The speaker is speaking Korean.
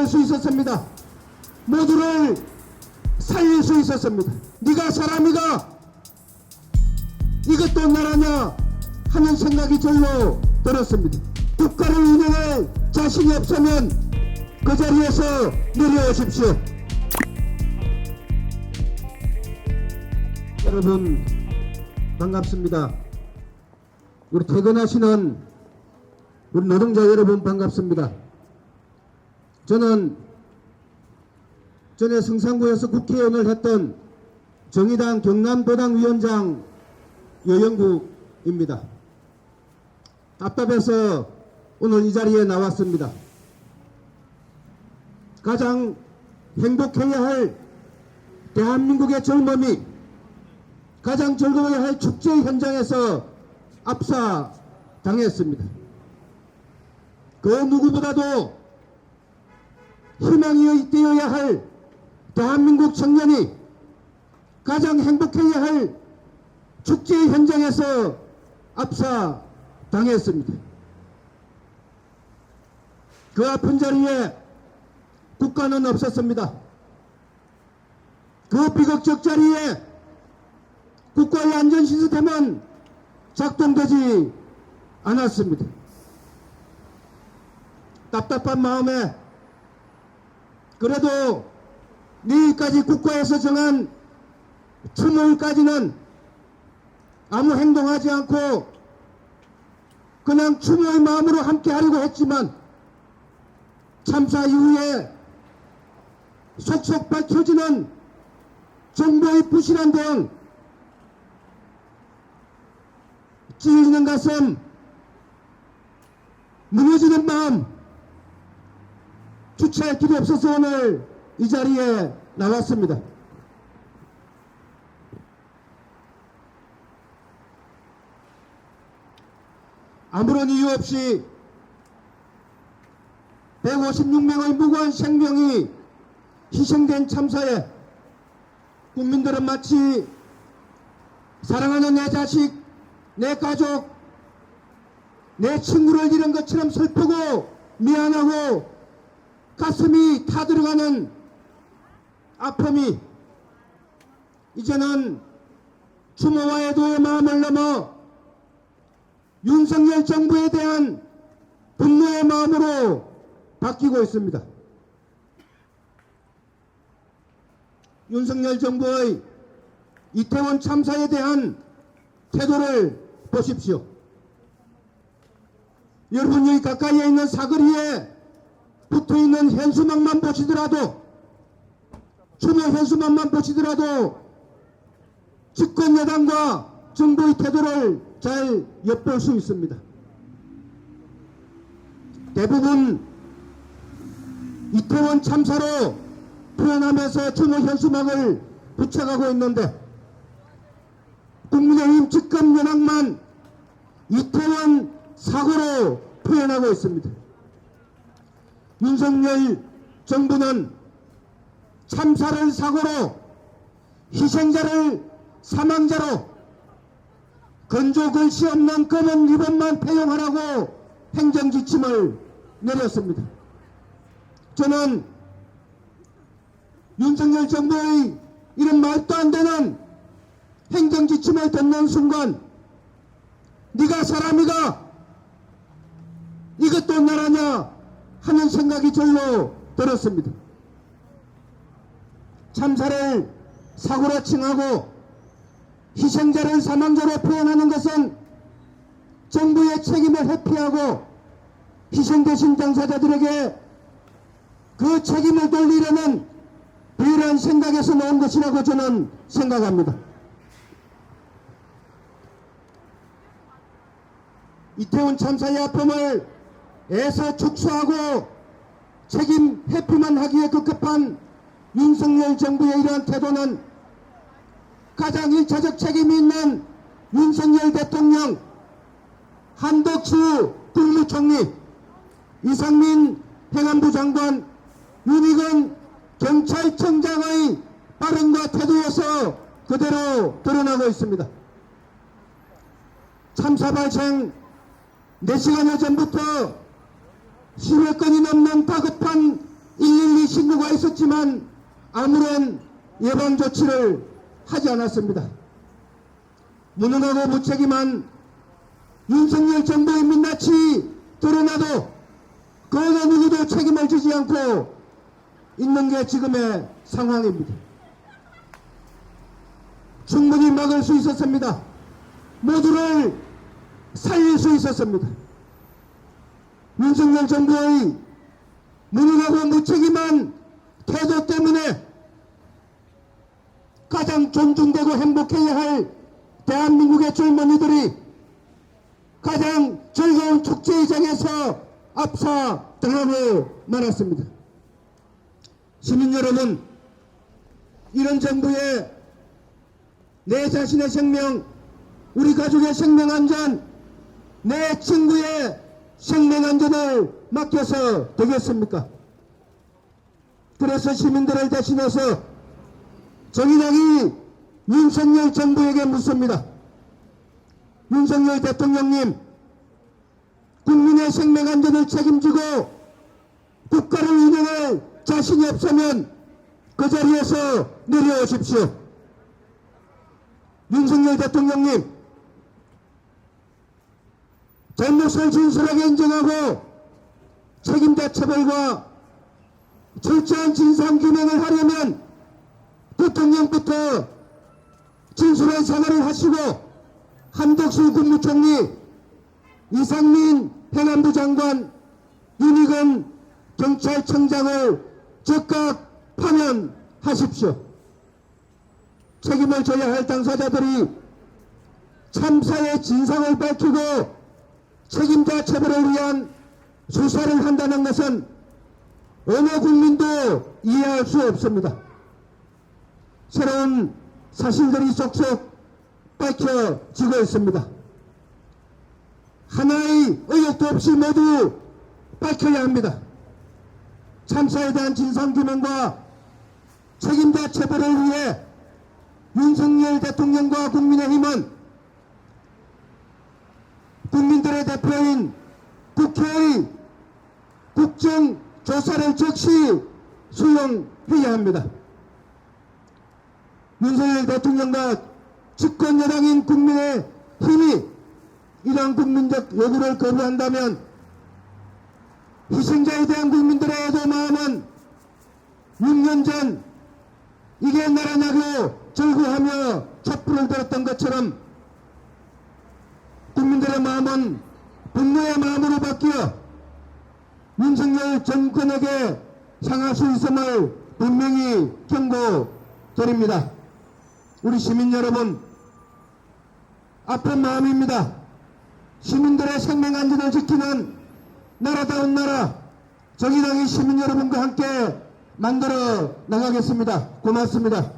수 있었습니다. 모두를 살릴 수 있었습니다. 네가 사람이가 이것도 나라냐 하는 생각이 절로 들었습니다. 국가를 운영할 자신이 없으면 그 자리에서 내려오십시오. 여러분 반갑습니다. 우리 퇴근하시는 우리 노동자 여러분 반갑습니다. 저는 전에 성산구에서 국회의원을 했던 정의당 경남도당위원장 여영국입니다. 답답해서 오늘 이 자리에 나왔습니다. 가장 행복해야 할 대한민국의 젊음이 가장 즐거워야 할 축제 현장에서 압사당했습니다. 그 누구보다도 희망이 되어야 할 대한민국 청년이 가장 행복해야 할 축제 현장에서 압사당했습니다. 그 아픈 자리에 국가는 없었습니다. 그 비극적 자리에 국가의 안전 시스템은 작동되지 않았습니다. 답답한 마음에 그래도 내일까지 국가에서 정한 추모일까지는 아무 행동하지 않고 그냥 추모의 마음으로 함께 하려고 했지만 참사 이후에 속속 밝혀지는 정부의 부실한 대응, 찢어지는 가슴, 무너지는 마음, 주체할 길이 없어서 오늘 이 자리에 나왔습니다. 아무런 이유 없이 156명의 무고한 생명이 희생된 참사에 국민들은 마치 사랑하는 내 자식, 내 가족, 내 친구를 잃은 것처럼 슬프고 미안하고 가슴이 타들어가는 아픔이 이제는 추모와 애도의 마음을 넘어 윤석열 정부에 대한 분노의 마음으로 바뀌고 있습니다. 윤석열 정부의 이태원 참사에 대한 태도를 보십시오. 여러분 여기 가까이에 있는 사거리에 붙어있는 현수막만 보시더라도 추모 현수막만 보시더라도 집권 여당과 정부의 태도를 잘 엿볼 수 있습니다. 대부분 이태원 참사로 표현하면서 추모 현수막을 붙여가고 있는데 국민의힘 집권 여당만 이태원 사고로 표현하고 있습니다. 윤석열 정부는 참사를 사고로 희생자를 사망자로 건조 글씨 없는 검은 리본만 폐용하라고 행정지침을 내렸습니다. 저는 윤석열 정부의 이런 말도 안 되는 행정지침을 듣는 순간 네가 사람이가 이것도 나라냐 하는 생각이 절로 들었습니다. 참사를 사고로 칭하고 희생자를 사망자로 표현하는 것은 정부의 책임을 회피하고 희생되신 당사자들에게 그 책임을 돌리려는 비열한 생각에서 나온 것이라고 저는 생각합니다. 이태원 참사의 아픔을 애써 축소하고 책임 회피만 하기에 급급한 윤석열 정부의 이러한 태도는 가장 일차적 책임이 있는 윤석열 대통령, 한덕수 국무총리, 이상민 행안부 장관, 윤희근 경찰청장의 발언과 태도에서 그대로 드러나고 있습니다. 참사 발생 4시간여 전부터 10여 건이 넘는 다급한 112 했지만 아무런 예방 조치를 하지 않았습니다. 무능하고 무책임한 윤석열 정부의 민낯이 드러나도 그 어느 누구도 책임을 지지 않고 있는 게 지금의 상황입니다. 충분히 막을 수 있었습니다. 모두를 살릴 수 있었습니다. 윤석열 정부의 무능하고 무책임한 태도 때문에 가장 존중되고 행복해야 할 대한민국의 젊은이들이 가장 즐거운 축제의장에서 압사당하고 말았습니다. 시민 여러분, 이런 정부에 내 자신의 생명, 우리 가족의 생명 안전, 내 친구의 생명 안전을 맡겨서 되겠습니까? 그래서 시민들을 대신해서 정의당이 윤석열 정부에게 묻습니다. 윤석열 대통령님, 국민의 생명 안전을 책임지고 국가를 운영할 자신이 없으면 그 자리에서 내려오십시오. 윤석열 대통령님, 잘못을 진솔하게 인정하고 책임자 처벌과 철저한 진상규명을 하려면 대통령부터 진솔한 사과를 하시고 한덕수 국무총리, 이상민 행안부 장관, 윤희근 경찰청장을 즉각 파면하십시오. 책임을 져야 할 당사자들이 참사의 진상을 밝히고 책임자 처벌을 위한 수사를 한다는 것은 어느 국민도 이해할 수 없습니다. 새로운 사실들이 속속 밝혀지고 있습니다. 하나의 의혹도 없이 모두 밝혀야 합니다. 참사에 대한 진상규명과 책임자 처벌을 위해 윤석열 대통령과 국민의힘은 국민들의 대표인 국회의 국정조사를 즉시 수용해야 합니다. 윤석열 대통령과 집권여당인 국민의힘이 이러한 국민적 요구를 거부한다면 희생자에 대한 국민들의 애도 마음은 6년 전 이게 나라냐고 절구하며 촛불을 들었던 것처럼 국민들의 마음은 분노의 마음으로 바뀌어 윤석열 정권에게 향할 수 있음을 분명히 경고드립니다. 우리 시민 여러분, 아픈 마음입니다. 시민들의 생명 안전을 지키는 나라다운 나라, 정의당의 시민 여러분과 함께 만들어 나가겠습니다. 고맙습니다.